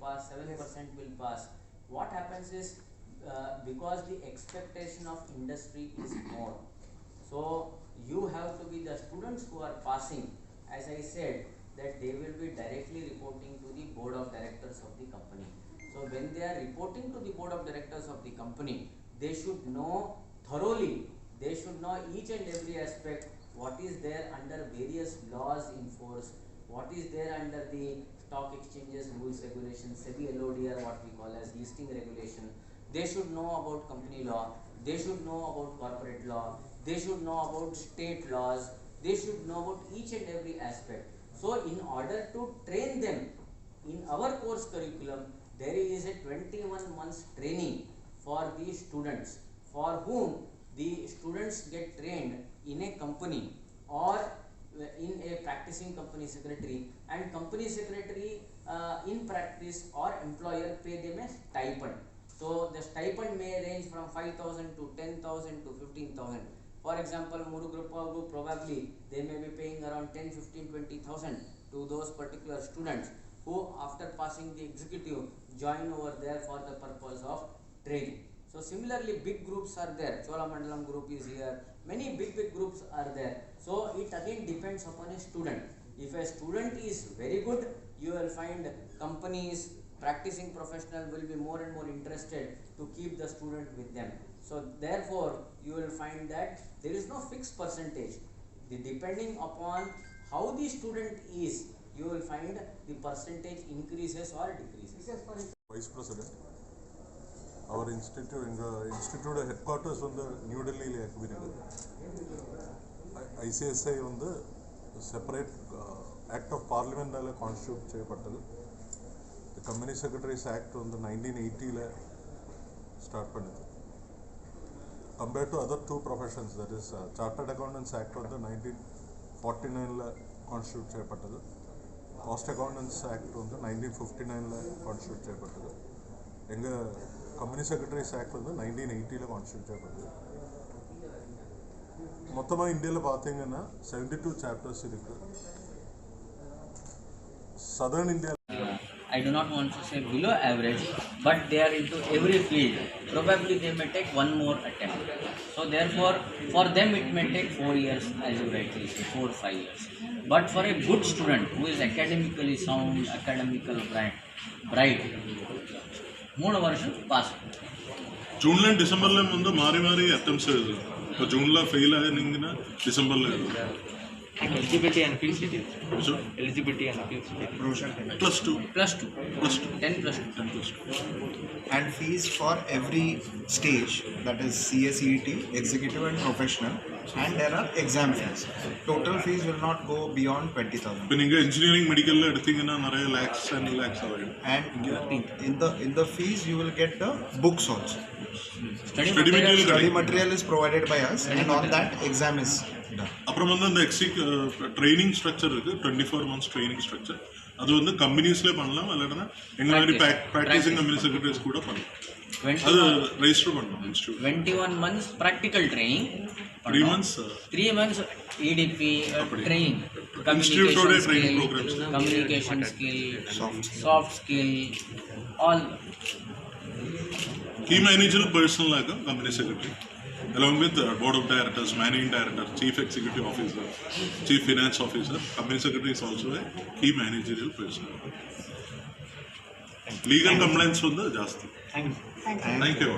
pass, 7% will pass. What happens is because the expectation of industry is more, so you have to be the students who are passing, as I said, that they will be directly reporting to the board of directors of the company. So when they are reporting to the board of directors of the company, they should know thoroughly, they should know each and every aspect, what is there under various laws in force, what is there under the stock exchanges rules regulations, SEBI LODR, what we call as listing regulation. They should know about company law, they should know about corporate law, they should know about state laws, they should know about each and every aspect. So in order to train them in our course curriculum, there is a 21 months training for the students, for whom the students get trained in a company or in a practicing company secretary, and company secretary in practice or employer pay them a stipend. So the stipend may range from 5,000 to 10,000 to 15,000. For example, Muru Group probably they may be paying around 10, 15, 20,000 to those particular students who after passing the executive join over there for the purpose of training. So similarly, big groups are there. Cholamandalam group is here. Many big groups are there. So it again depends upon a student. If a student is very good, you will find companies, practicing professional will be more and more interested to keep the student with them. So therefore, you will find that there is no fixed percentage. Depending upon how the student is, you will find the percentage increases or decreases. Vice President, our institute headquarters on the New Delhi ICSI on the separate Act of Parliament constitute cheyappattadu. The Company Secretaries Act on the 1980 start pannithu. Compared to other two professions, that is Chartered Accountants Act on the 1949 constitute cheyappattadu. Cost Accountants Act on the 1959 constitute cheyappattadu. Enga Company Secretaries Act on the 1980 constitute cheyappattadu. மொத்தமா இந்தியால பாத்தீங்கன்னா 72 chapters இருக்கு. Southern India, I do not want to say below average, but they are into every field. Probably they may take one more attempt. So therefore, for them it may take 4 years, as you rightly say, 4 or 5 years. But for a good student who is academically sound, academical bright, 3 ವರ್ಷ pass. June and December le mundu mari attempts idu. So June la fail ayaningina December la idu. And eligibility and appeal period. So eligibility and appeal period. +2. 10 plus 2. And fees for every stage, that is CACET, executive and professional, and there are exam fees. Total fees will not go beyond 20,000. When you engineering medical la eduthinga nare lakhs and lakhs avayum. And in the fees you will get the books also. Study material Study material is provided by us, and on that exam is done. அப்புறம் வந்து அந்த training structure இருக்கு, 24 months training structure. அது வந்து கம்பெனிஸ்ல பண்ணலாம், இல்லைன்னா எங்க மாதிரி பிராக்டிசிங் கம்பெனி செக்ரட்டரிஸ் கூட பண்ணலாம். அது ரெஜிஸ்டர் பண்ணணும் institute. 21 months practical training, 3 months EDP training, இன்ஸ்டிடியூட்டோட training programmes, communication skill, soft skill, all. Key managerial personnel like a company secretary, along with board of directors, managing director, chief executive officer, chief finance officer. Company secretary is also a key managerial personnel. Legal compliance on the Jasti. Thank you. Thank you.